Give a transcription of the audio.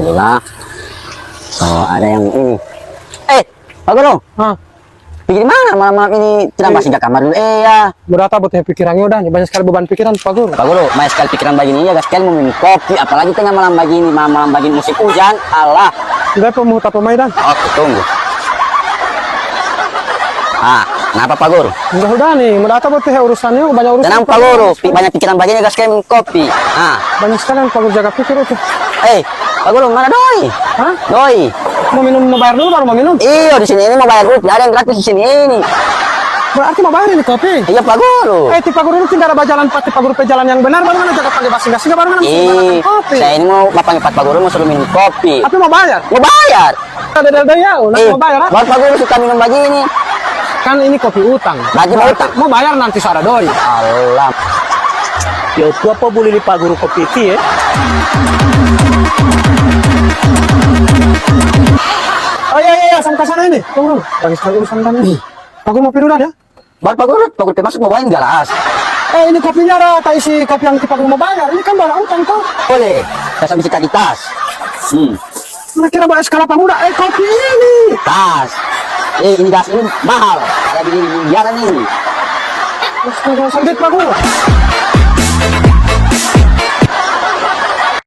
Alhamdulillah. Oh, ada yang ini. Pak Guru. Hah, Pikir mana malam ini tidak masih di kamar dulu? Ya. berata buat pikirannya udah, banyak sekali beban pikiran Pak Guru. Pak Guru, banyak sekali pikiran begini ya, sekali mau minum kopi, apalagi tengah malam begini, malam begini musim hujan. Allah. Udah pemutar pemaidan. Oke, tunggu. Kenapa Pak Guru? Udah nih, berata buat urusannya banyak urusan. Tenang Pak Guru, banyak pikiran begini gas sekali minum kopi. Banyak sekali Pak Guru jaga pikir itu. Pak Guru, mana doi? Hah? Doi. Mau bayar dulu baru mau minum. Iya, di sini ini mau bayar dulu, tidak ada yang gratis di sini ini. Berarti mau bayar ini kopi. Iya Pak Guru. Ti Pak Guru ini tidak ada jalan Pak Guru jalan yang benar, baru mana jaga pakai basi-basi, baru mana mesti kopi. Saya ini mau bapak Pak Guru mau suruh minum kopi. Tapi mau bayar. Mau bayar. Ada ya, mau bayar. Bapak Pak Guru suka minum begini. Kan ini kopi utang. Bagi utang. Mau bayar nanti sara doi. Allah. Yo, tu apa boleh Pak Guru kopi ti Oh iya, sampai sana ini. Tunggu, bagi sekali urusan kami. Pak Guru mau pilih ya? Pak Guru masuk mau main galas. Ini kopinya ada isi kopi yang Pak Guru mau bayar. Ini kan barang utang kok. Boleh. Saya bisa di tas. Mana kira bawa skala muda? Kopi ini. Tas. Ini gas ini mahal. Saya beli miliaran ini. Sedikit Pak Guru.